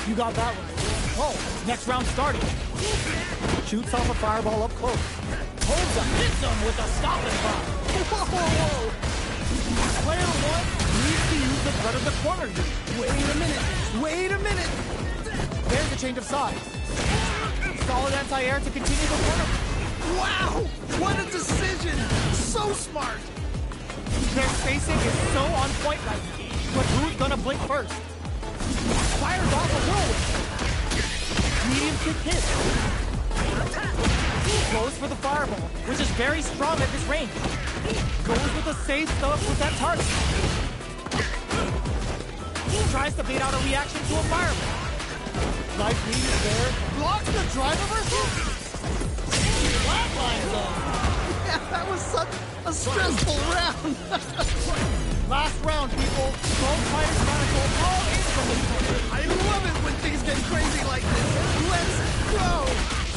You got that right. Oh, next round starting. Shoots off a fireball up close. Holds up, hits him with a stopping bomb. Whoa! Player one needs to use the threat of the corner here. Wait a minute. There's a change of sides. Solid anti-air to continue the corner. Wow! What a decision! So smart! Their spacing is so on point right now. But who's gonna blink first? Fires off a whirlwind. Medium kick hit. Goes for the fireball, which is very strong at this range. Goes with the safe stuff with that target. Tries to bait out a reaction to a fireball. Life lead is there. Blocks the drive reversal. Flatline zone. Yeah, that was such a stressful round. Last round, people. Both fighters gotta go all in from this point. I love it when things get crazy like this. Let's go.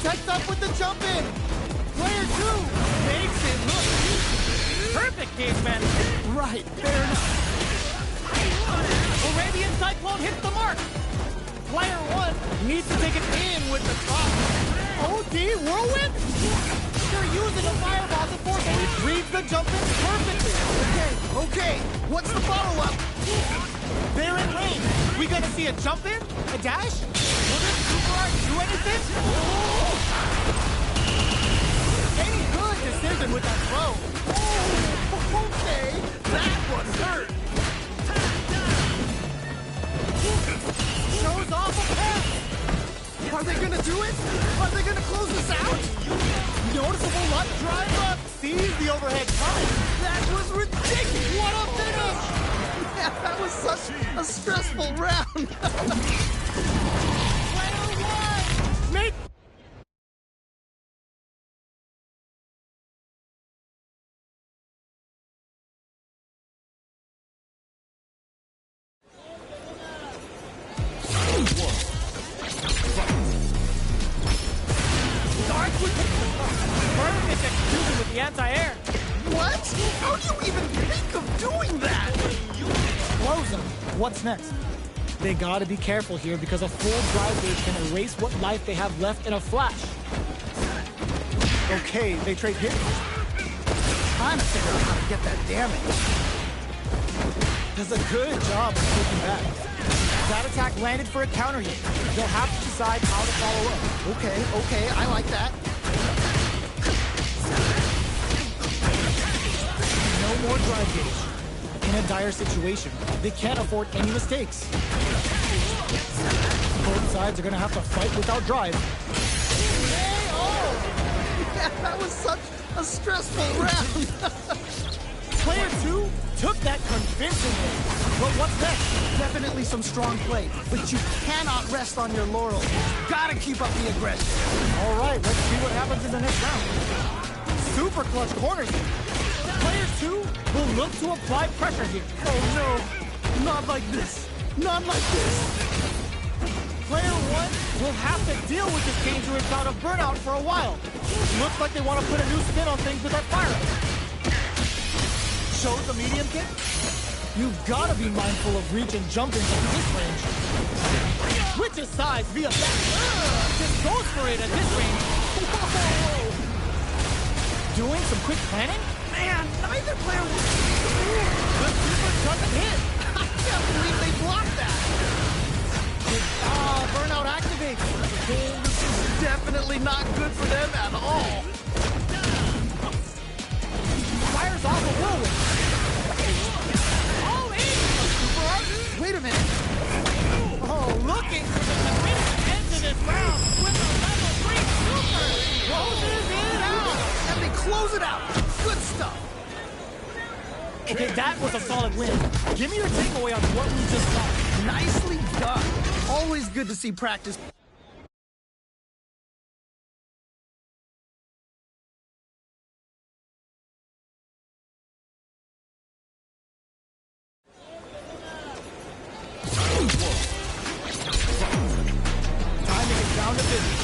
Sets up with the jump in. Player two makes it look easy. Perfect cage management. Right, fair enough. Arabian Cyclone hits the mark. Player one needs to take it in with the top. OD whirlwind? They're using a fireball to force a reads the jump in perfectly. Okay. What's the follow-up? They're in range. We gonna see a jump in? A dash? Will this super art do anything? Any good decision with that throw. Oh, okay. That one hurt. Shows off a pass. Are they gonna do it? Are they gonna close this out? Noticeable luck drive up. Sees the overhead coming. That was ridiculous. What a finish! Yeah, that was such a stressful round. Player one! Make... Starts with perfect execution with the anti-air. What? How do you even think of doing that? Close them. What's next? They gotta be careful here because a full drive gauge can erase what life they have left in a flash. Okay, they trade hits. Trying to figure out how to get that damage. Does a good job of taking back. That attack landed for a counter hit. They'll have to decide how to follow up. Okay, I like that. No more drive gauge. In a dire situation, they can't afford any mistakes. Both sides are gonna have to fight without drive. Yeah, that was such a stressful round. Player two took that convincingly. But what's next? Definitely some strong play, but you cannot rest on your laurels. Gotta keep up the aggression. All right, let's see what happens in the next round. Super clutch corners. Player two will look to apply pressure here. Oh no, not like this. Not like this. Player one will have to deal with this dangerous bout of burnout for a while. Looks like they want to put a new spin on things with that fire. Shows the medium kick. You've got to be mindful of reach and jumping from this range. Switches sides via back. Just goes for it at this range. Whoa. Doing some quick planning? Man, neither player was... The super doesn't hit. I can't believe they blocked that. Burnout activates. This is definitely not good for them at all. Fires off a whirlwind. All in. Super art. Wait a minute. Oh, looking for the convincing end to this round with a level 3 super. Closes it out. And they close it out. Good stuff. Okay, that was a solid win. Give me your takeaway on what we just saw. Nicely done. Always good to see practice. Timing is down to business.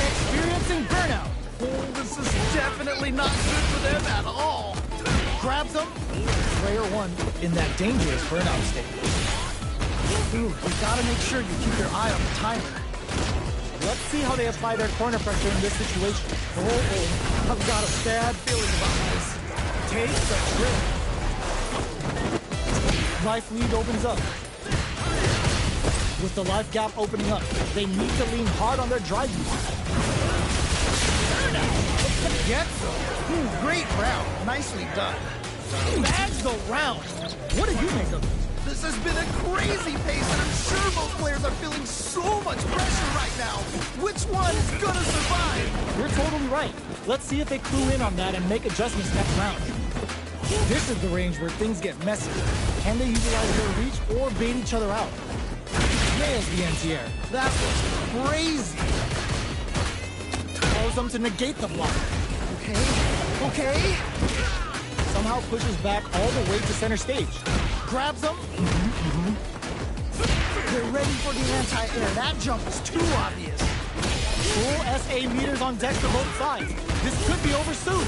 Experiencing burnout. Oh, this is definitely not good for them at all. Grabs them. Player one in that dangerous burnout state. Ooh, you gotta make sure you keep your eye on the timer. Let's see how they apply their corner pressure in this situation. Oh, I've got a bad feeling about this. Take the trip. Life lead opens up. With the life gap opening up, they need to lean hard on their drive use. Gastação. Great round. Nicely done. Bags the round. What do you make of it? This has been a crazy pace, and I'm sure both players are feeling so much pressure right now. Which one is gonna survive? You're totally right. Let's see if they clue in on that and make adjustments next round. This is the range where things get messy. Can they utilize their reach or bait each other out? Nails the anti-air. That was crazy. Allows them to negate the block. Okay. Somehow pushes back all the way to center stage. Grabs them. They're ready for the anti-air. That jump is too obvious. Full SA meters on deck for both sides. This could be over soon.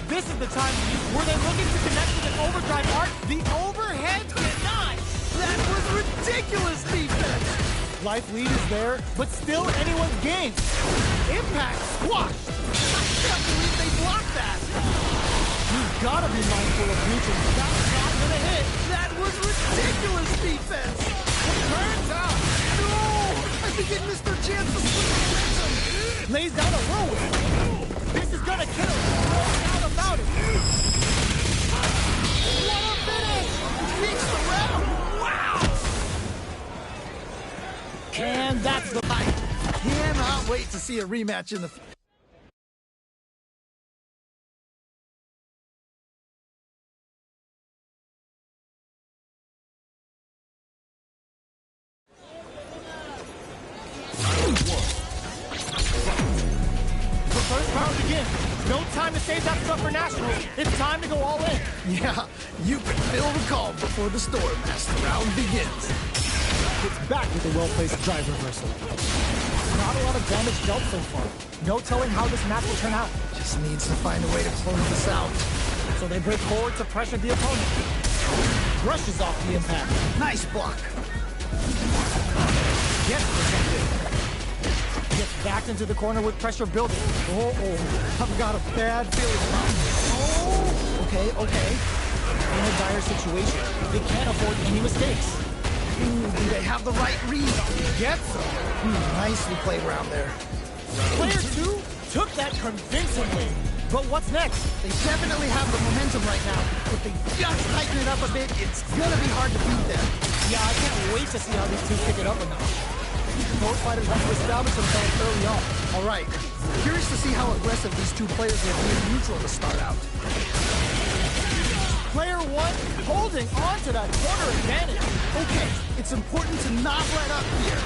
This is the time were they looking to connect with an overdrive arc? The overhead denied. That was ridiculous defense. Life lead is there, but still anyone's game. Impact squashed. I can't believe they blocked that. You've got to be mindful of reaching. That's not going to hit. That was ridiculous defense. Turns out. No! I think it missed their chance to split the momentum. Lays down a whirlwind. This is going to kill him. No doubt about it. What a finish! Reached the round. Wow! And that's the fight. Cannot wait to see a rematch in the future. The first round begins. No time to save that stuff for nationals. It's time to go all in. Yeah, you can feel the calm before the storm as the round begins. It's back with a well-placed drive reversal. Not a lot of damage dealt so far. No telling how this match will turn out. Just needs to find a way to close this out. So they break forward to pressure the opponent. Brushes off the impact. Nice block. Gets protected. Gets backed into the corner with pressure building. I've got a bad feeling about it. Oh, okay. In a dire situation, they can't afford any mistakes. Ooh, do they have the right read on it? Gastação. Nicely played around there. Player 2 took that convincingly. But what's next? They definitely have the momentum right now. If they just tighten it up a bit, it's gonna be hard to beat them. Yeah, I can't wait to see how these two pick it up enough. Both fighters want to establish themselves early on. All right. Curious to see how aggressive these two players will be in neutral to start out. Player 1 holding on to that corner advantage. Okay, it's important to not let up here.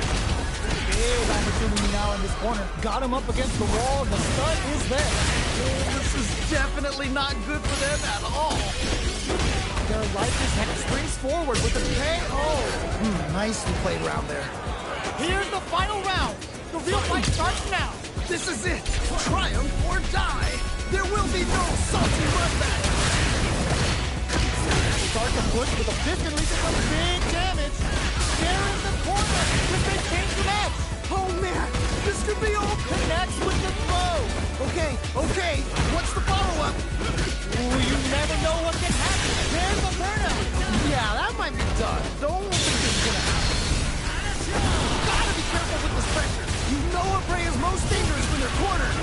Big opportunity now in this corner. Got him up against the wall. The stud is there. Oh, this is definitely not good for them at all. Their life is head springs forward with the KO. Nicely played around there. Here's the final round. The real fight starts now. This is it. Triumph or die. There will be no salty run back. Start to push with a fist and leads some big damage. They're in the corner. Could they change the match? Oh man, this could be all. Connects with the throw. Okay. What's the follow-up? Ooh, you never know what can happen. There's the burnout. Yeah, that might be done. Don't think this is gonna happen. Gotta be careful with this pressure. You know a prey is most dangerous when they're cornered.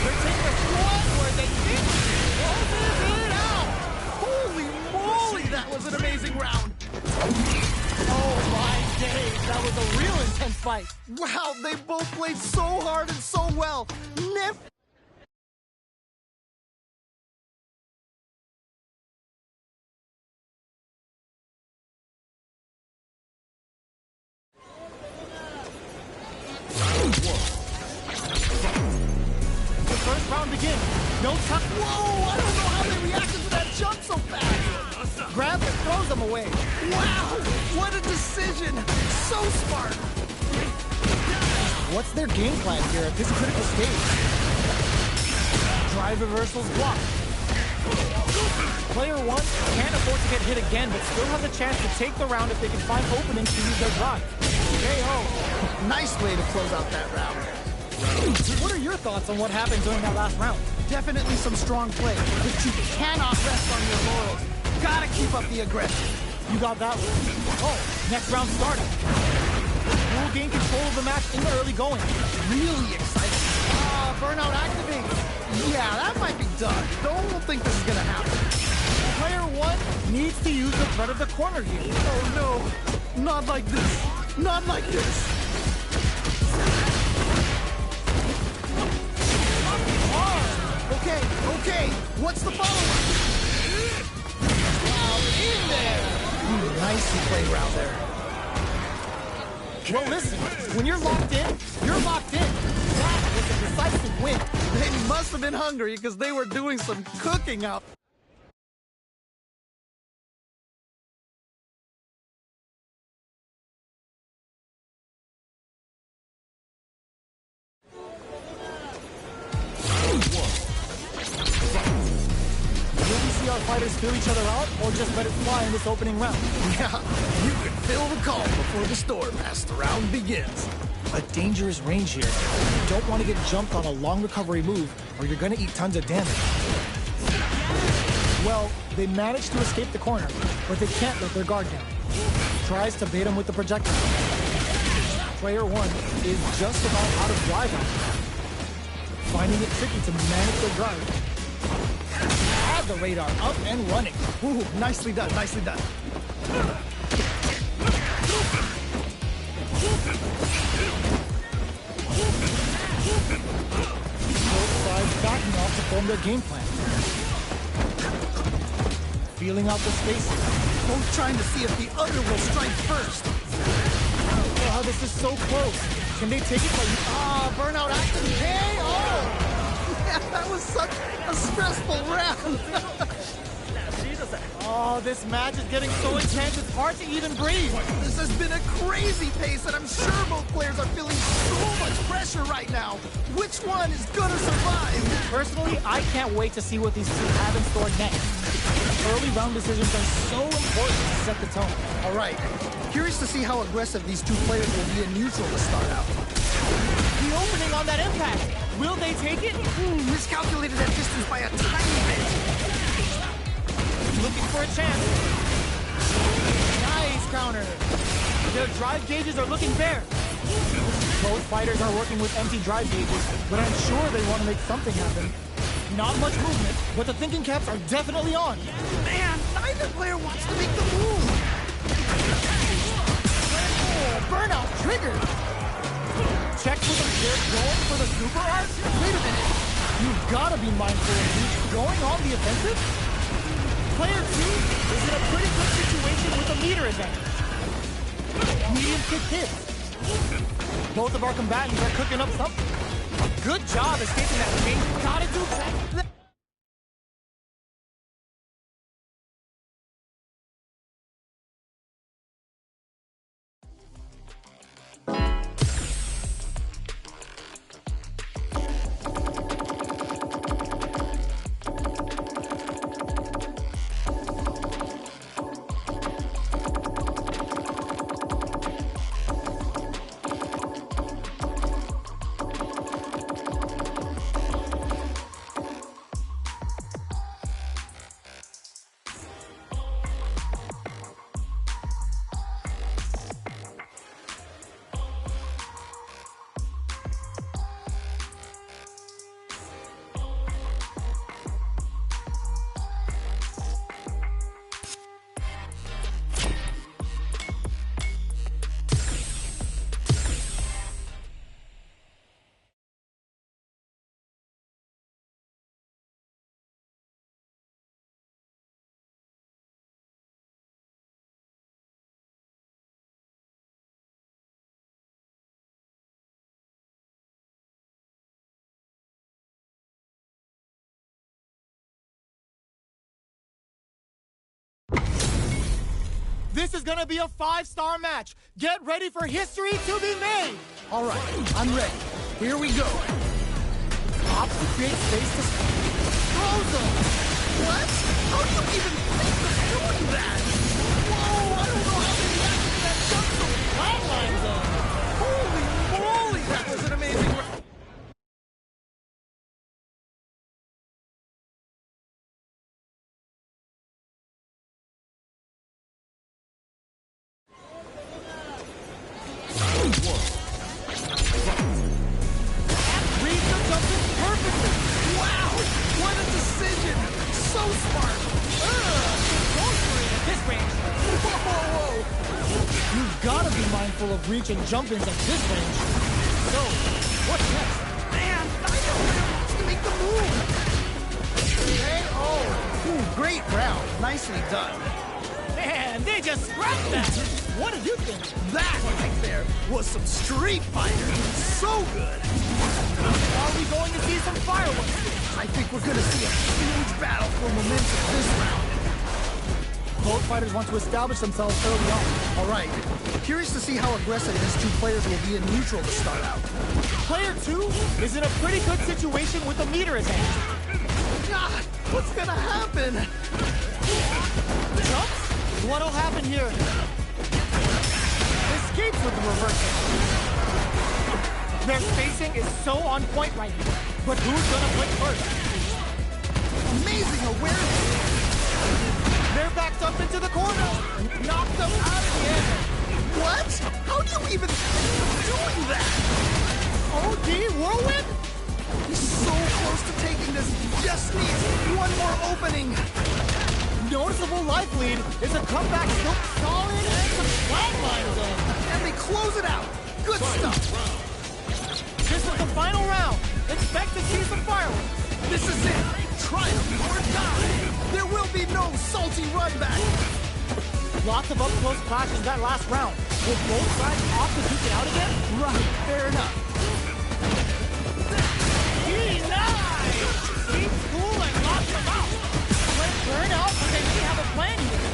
They're taking a squat where they think closes it out. Holy moly, that was an amazing round. Oh my days, that was a real intense fight. Wow, they both played so hard and so well. The first round begins. No time. Whoa, I don't know how they reacted to that jump so fast. Grabs and throws them away. Wow, what a decision. So smart. What's their game plan here at this critical stage? Drive reversals blocked. Player 1 can't afford to get hit again, but still has a chance to take the round if they can find openings to use their drive. KO. Nice way to close out that round. What are your thoughts on what happened during that last round? Definitely some strong play, but you cannot rest on your laurels. Gotta keep up the aggression. You got that one. Oh, next round started. We'll gain control of the match in the early going. Really exciting. Burnout activates. Yeah, that might be done. Don't think this is gonna happen. Player 1 needs to use the threat of the corner here. Oh no, not like this. Not like this. Okay, what's the follow-up? In there! Nicely played round there. Well, listen, when you're locked in, you're locked in. That was a decisive win. They must have been hungry because they were doing some cooking out. Will we see our fighters fill each other out, or just let it fly in this opening round? Yeah, you can feel the calm before the storm as the round begins. A dangerous range here. You don't want to get jumped on a long recovery move, or you're going to eat tons of damage. Well, they managed to escape the corner, but they can't let their guard down. Tries to bait him with the projectile. Player 1 is just about out of drive out. Finding it tricky to manage their drive. Have the radar up and running. Ooh, nicely done, nicely done. Both sides backing off to form their game plan. Feeling out the spaces. Both trying to see if the other will strike first. Oh, this is so close. Can they take it by... Burnout active KO! Yeah, that was such a stressful round. Oh, this match is getting so intense, it's hard to even breathe. This has been a crazy pace, and I'm sure both players are feeling so much pressure right now. Which one is gonna survive? Personally, I can't wait to see what these two have in store next. Early round decisions are so important to set the tone. All right. Curious to see how aggressive these two players will be in neutral to start out. The opening on that impact. Will they take it? Miscalculated that distance by a tiny bit. Looking for a chance. Nice counter. Their drive gauges are looking bare. Both fighters are working with empty drive gauges, but I'm sure they want to make something happen. Not much movement, but the thinking caps are definitely on. Man, neither player wants to make the move. Oh, burnout triggered. Check with them. They're going for the super art? Wait a minute. You've got to be mindful of who's going on the offensive. Player 2 is in a pretty good situation with a meter advantage. Medium kick hits. Both of our combatants are cooking up something. Good job escaping that range. Gotta do that. This is gonna be a 5-star match. Get ready for history to be made. All right, I'm ready. Here we go. Opts to create space to throws them. What? How do you even think of doing that? Whoa, I don't know how they reacted to that jump so Flatlines him. holy moly, that was an amazing Reads the jumping perfectly. Wow, what a decision! So smart! Going for it at this range. Whoa! You've got to be mindful of reach and jump-ins at this range. So, what's next? Man, Dino wants to make the move! Hey, oh! Ooh, great round. Nicely done. Man, they just scrapped that. What did you think? That right there was some street fighter. So good! Are we going to see some fireworks? I think we're gonna see a huge battle for momentum this round. Both fighters want to establish themselves early on. All right. Curious to see how aggressive these two players will be in neutral to start out. Player 2 is in a pretty good situation with the meter at hand. God, what's gonna happen? Jumps? What'll happen here? Escapes with the reversal. Their spacing is so on point right now. But who's gonna blink first? Amazing awareness. They're backed up into the corner. Knocked them out of the air. What? How do you even think of doing that? OD whirlwind? He's so close to taking this. Just needs one more opening. Noticeable life lead is a comeback so solid and some flatlines in. And they close it out. Good stuff. This is the final round. Expect to see some fireworks. This is it. Triumph or die. There will be no salty run back. Lots of up-close clashes that last round. Will both sides opt to duke it out again? Right, fair enough. Denied! Keeps cool and knocks them out. Let burn out, but they may have a plan here.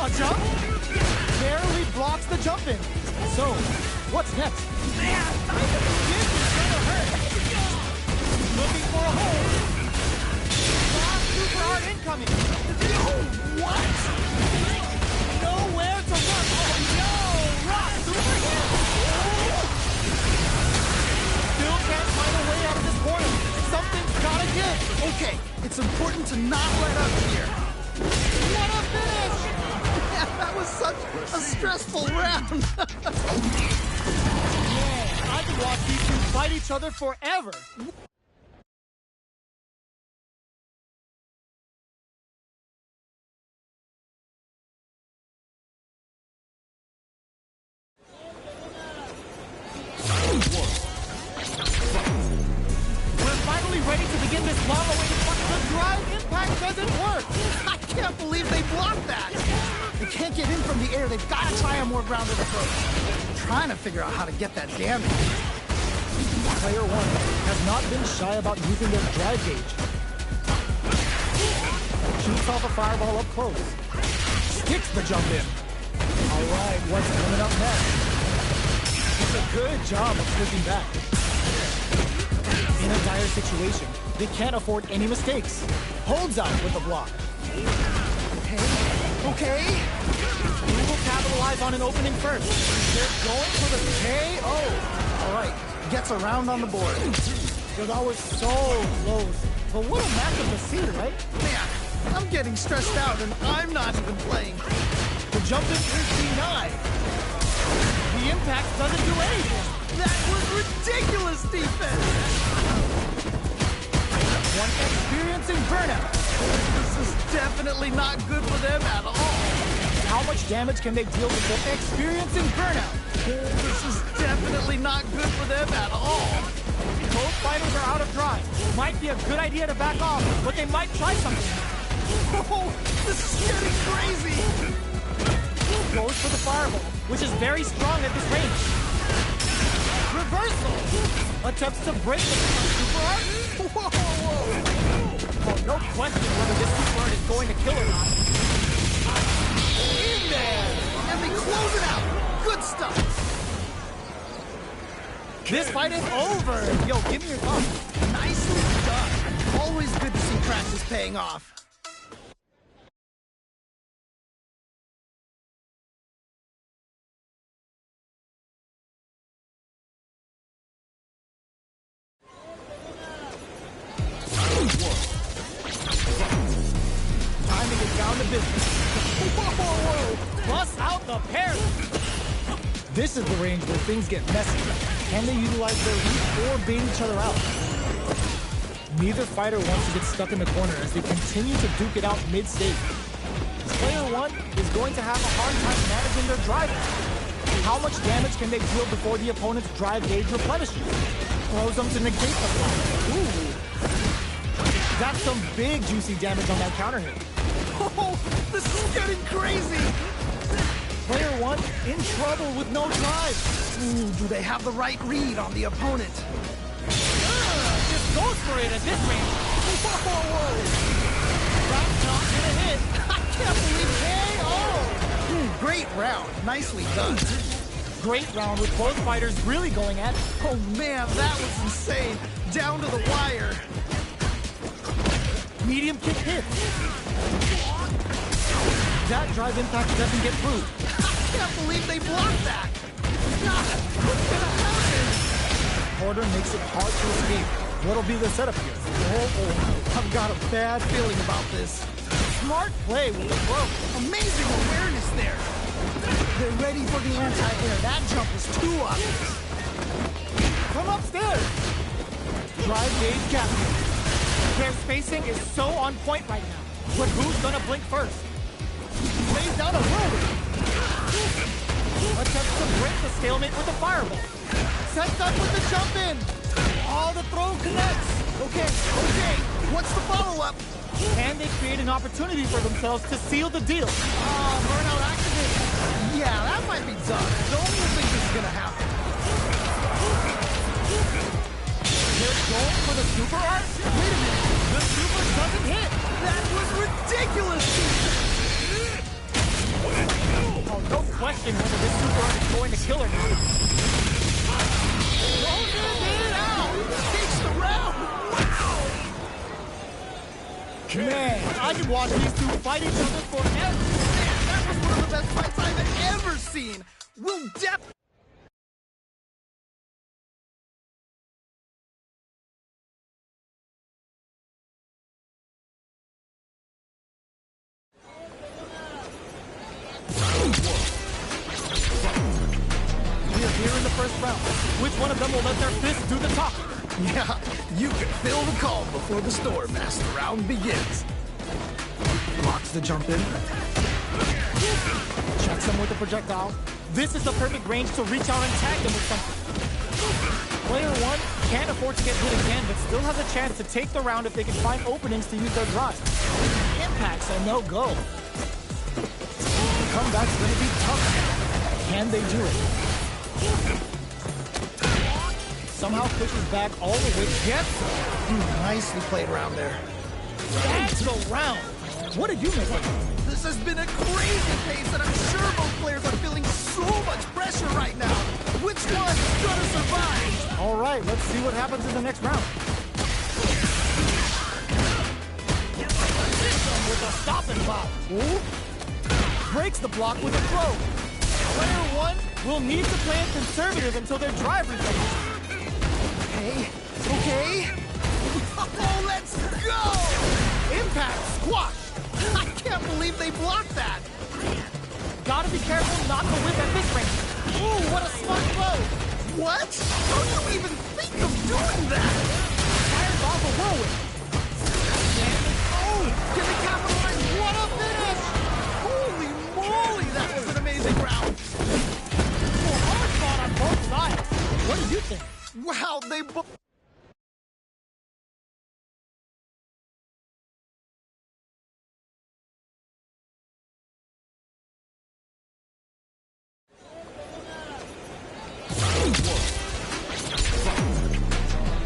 A jump? Barely blocks the jump in. So, what's next? Man, This is gonna hurt. Looking for a hold. Last super hard incoming. no, what? Nowhere to run. Oh no! Rock super hit. Still can't find a way out of this corner. Something's gotta give. Okay, it's important to not let up here. What a finish! Man, that was such a stressful round. Man, I could watch these two fight each other forever. We're finally ready to begin this long-awaited fight. The drive impact doesn't work. I can't believe they blocked that. They can't get in from the air. They've got to try a more grounded approach. Trying to figure out how to get that damage. Player 1 has not been shy about using their drive gauge. Shoots off a fireball up close. Sticks the jump in. All right, what's coming up next? It's a good job of pushing back. In a dire situation, they can't afford any mistakes. Holds out with the block. Okay. Who will capitalize on an opening first? They're going for the KO. All right, gets a round on the board. Yo, that was so close. But what a matchup to see, right? Man, I'm getting stressed out and I'm not even playing. The jump in is denied. The impact doesn't do anything. That was ridiculous defense. One experiencing burnout. This is definitely not good for them at all. How much damage can they deal before experiencing burnout? This is definitely not good for them at all. Both fighters are out of drive. Might be a good idea to back off, but they might try something. Oh, this is getting crazy. Goes for the fireball, which is very strong at this range. Reversal! Attempts to break the super art. Oh, no question whether this super art is going to kill or not. In there! And they close it out. Good stuff. This fight is over. Yo, give me your thoughts. Nicely done. Always good to see practice paying off. Time to get down to business. Whoa! Bust out the parry. This is the range where things get messy. Can they utilize their reach or bait each other out? Neither fighter wants to get stuck in the corner as they continue to duke it out mid-stage. Player one is going to have a hard time managing their drive. How much damage can they deal before the opponent's drive gauge replenishes? Throws them to negate the block. Ooh. That's some big juicy damage on that counter hit. Oh, this is getting crazy. Player one in trouble with no drive. Ooh, do they have the right read on the opponent? Just goes for it at this range. Whoa. That's not gonna hit. I can't believe KO. Great round. Nicely done. Great round with both fighters really going at it. Oh man, that was insane. Down to the wire. Medium kick hit. That drive impact doesn't get through. I can't believe they blocked that. What's gonna happen? Porter makes it hard to escape. What'll be the setup here? Oh, I've got a bad feeling about this. Smart play with the throw. Amazing awareness there. They're ready for the anti-air. That jump was too obvious. From upstairs. Drive gauge capture. Their spacing is so on point right now. But who's gonna blink first? Lays down a road. Attempts to break the stalemate with a fireball. Sets up with the jump in. All the throw connects. Okay. What's the follow-up? And they create an opportunity for themselves to seal the deal. Burnout activated. Yeah, that might be tough. Don't even think this is gonna happen. They're going for the super art? Wait a minute. The super doesn't hit. That was ridiculous. Oh, no question whether this super art is going to kill or not. It out. Takes the round. Wow. Man, I could watch these two fight each other forever. Man, that was one of the best fights I've ever seen. We'll definitely... We are here in the first round. Which one of them will let their fists do the talking? Yeah, you can feel the calm before the storm as the round begins. Blocks the jump in. Checks him with the projectile. This is the perfect range to reach out and tag them with something. Player one can't afford to get hit again, but still has a chance to take the round if they can find openings to use their drive. Impacts are no-go. The comeback's gonna be tough. Can they do it? Somehow pushes back all the way. Gets Nicely played around there. that's the round. What did you make of it? This has been a crazy pace, and I'm sure both players are feeling so much pressure right now. Which one's gonna survive? All right, let's see what happens in the next round. With a stop and pop. Ooh. Breaks the block with a throw. Player one will need to play it conservative until their drive recovers. Okay. Oh, let's go! Impact squash. I can't believe they blocked that. Gotta be careful not to whip at this range. Ooh, what a smart blow. What? How do you even think of doing that? Fires off a whirlwind. Oh, can they capitalize? What a finish! Holy moly, that was an amazing round. Well, hard fought on both sides. What do you think? Wow, they both...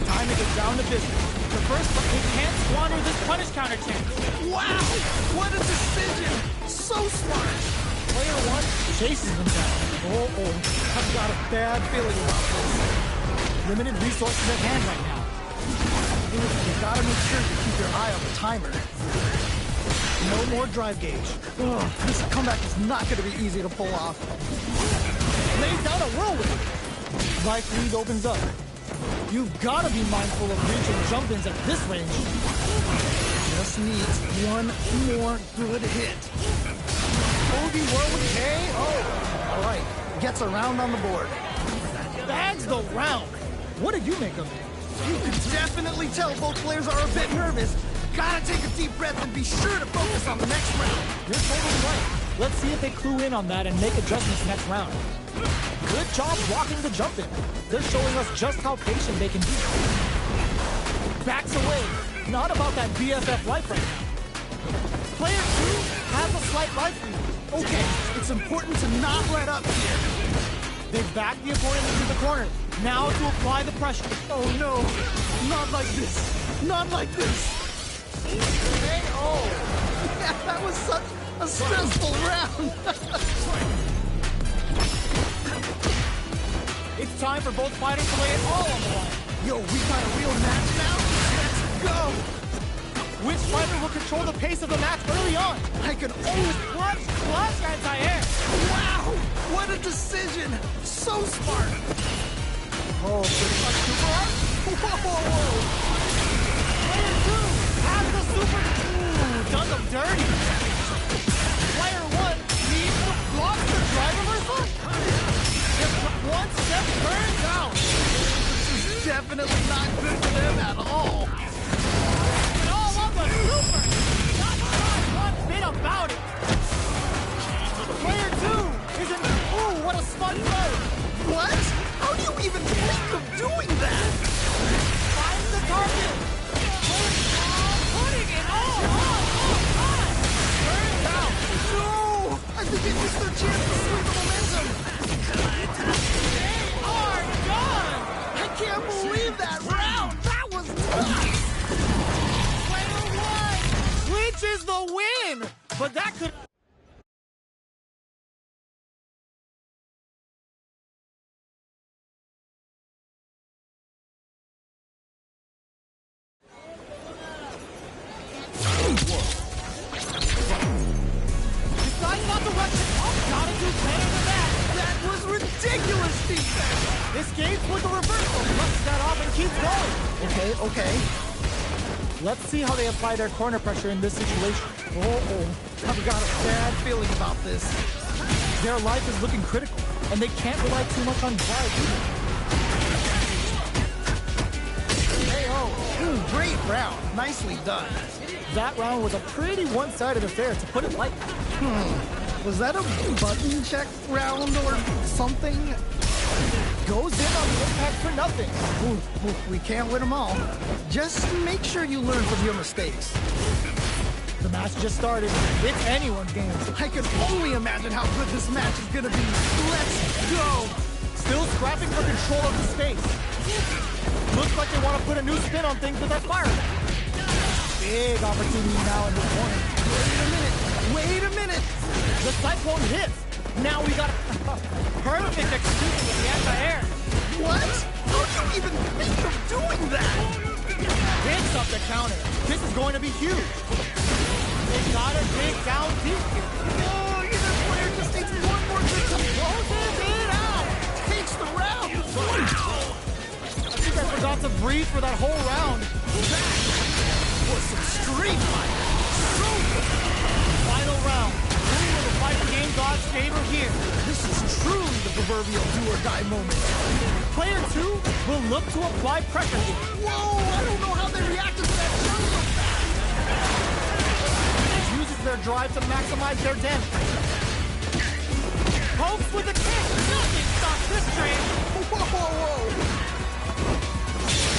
Time to get down to business. The first, but they can't squander this punish counter chance. Wow, what a decision! So smart! Player one chases them down. Oh, I've got a bad feeling about this. limited resources at hand right now. You gotta make sure you keep your eye on the timer. No more drive gauge. Ugh, this comeback is not gonna be easy to pull off. Lays down a whirlwind. Right lead opens up. You've gotta be mindful of reaching jump-ins at this range. Just needs one more good hit. Bogey whirlwind KO. All right, gets a round on the board. Bags the round. What did you make of it? You can definitely tell both players are a bit nervous. Gotta take a deep breath and be sure to focus on the next round. You're totally right. Let's see if they clue in on that and make adjustments next round. Good job blocking the jump in. They're showing us just how patient they can be. Backs away. Not about that BFF life right now. Player 2 has a slight life lead. Okay, it's important to not let up here. They've backed the opponent into the corner. Now to apply the pressure. Oh no, not like this. Not like this. KO. Yeah, that was such a stressful round. It's time for both fighters to lay it all on the line. Yo, we got a real match now? Let's go! Which fighter will control the pace of the match early on? I can always... Clutch anti-air. Wow! What a decision! So smart! Oh, pretty much super hard. Whoa! Player 2 has the super... Ooh, done them dirty. Player 1 needs to block the drive reversal. Just one step turns out. This is definitely not good for them at all. And all on the super. Not one bit about it. Player 2 is in... Ooh, what a smart move. What? How do you even think of doing that? Finds the target. Putting it all on. Turns out. No! I think they missed their chance to swing the momentum. They are done. I can't believe that round. That was nuts. Player 1 clinches the win. But that could... Deciding not to rush it. Gotta do better than that. That was ridiculous defense. Escapes with the reversal. Flushes that off and keeps going. Okay. Let's see how they apply their corner pressure in this situation. I've got a bad feeling about this. Their life is looking critical, and they can't rely too much on drive either. Ooh, great round. Nicely done. That round was a pretty one-sided affair, to put it lightly. Was that a button check round or something? Goes in on the impact for nothing. Ooh, we can't win them all. Just make sure you learn from your mistakes. The match just started. It's anyone's game. I can only imagine how good this match is gonna be. Let's go! Still scrapping for control of the space. Looks like they want to put a new spin on things with that fire. Big opportunity now in this corner. Wait a minute! The cyclone hits. Now we got a perfect execution with the anti-air. What? How do you even think of doing that? Picks up the counter. This is going to be huge. They gotta dig down deep here. Oh, either player just needs one more good to Closes it out. takes the round. Wow! I think I forgot to breathe for that whole round. Was some street fight. So good. Final round. Who will the fighting game gods favor here? This is truly the proverbial do-or-die moment. Player 2 will look to apply pressure here. Whoa, I don't know how they reacted to that jump so fast. Uses their drive to maximize their damage. Pokes with a kick. Nothing stops this train. Whoa.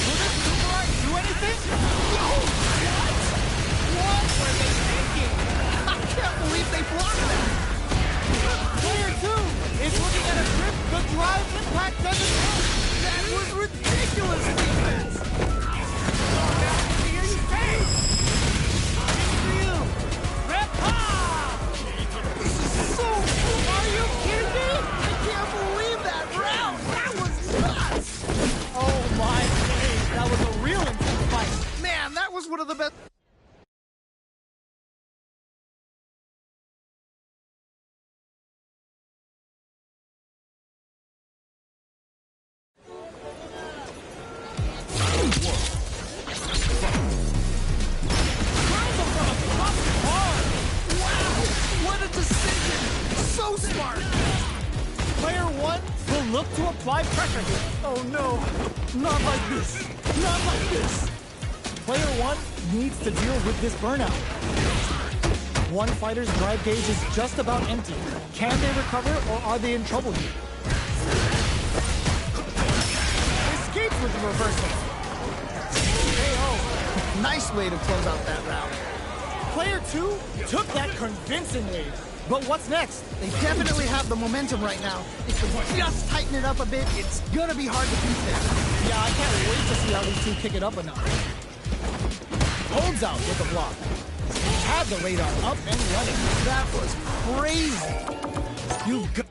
Will this Superite do anything? No! What were they thinking? I can't believe they blocked that. Player 2 is looking at a grip the drive impact doesn't have. That was ridiculous defense. Here you stay. It's for you. Rip ha! This is so cool. Are you kidding me? I can't believe that round. That was nuts. Oh, one of the best. What a decision! So smart! Player 1 will look to apply pressure here. Oh no, not like this. Not like this. Player 1 needs to deal with this burnout. One fighter's drive gauge is just about empty. Can they recover, or are they in trouble here? Escapes with the reversal. KO. Nice way to close out that round. Player 2 took that convincingly. But what's next? They definitely have the momentum right now. If they just tighten it up a bit, it's gonna be hard to beat them. Yeah, I can't wait to see how these two kick it up enough. Holds out with the block. Had the radar up and running. That was crazy. You've got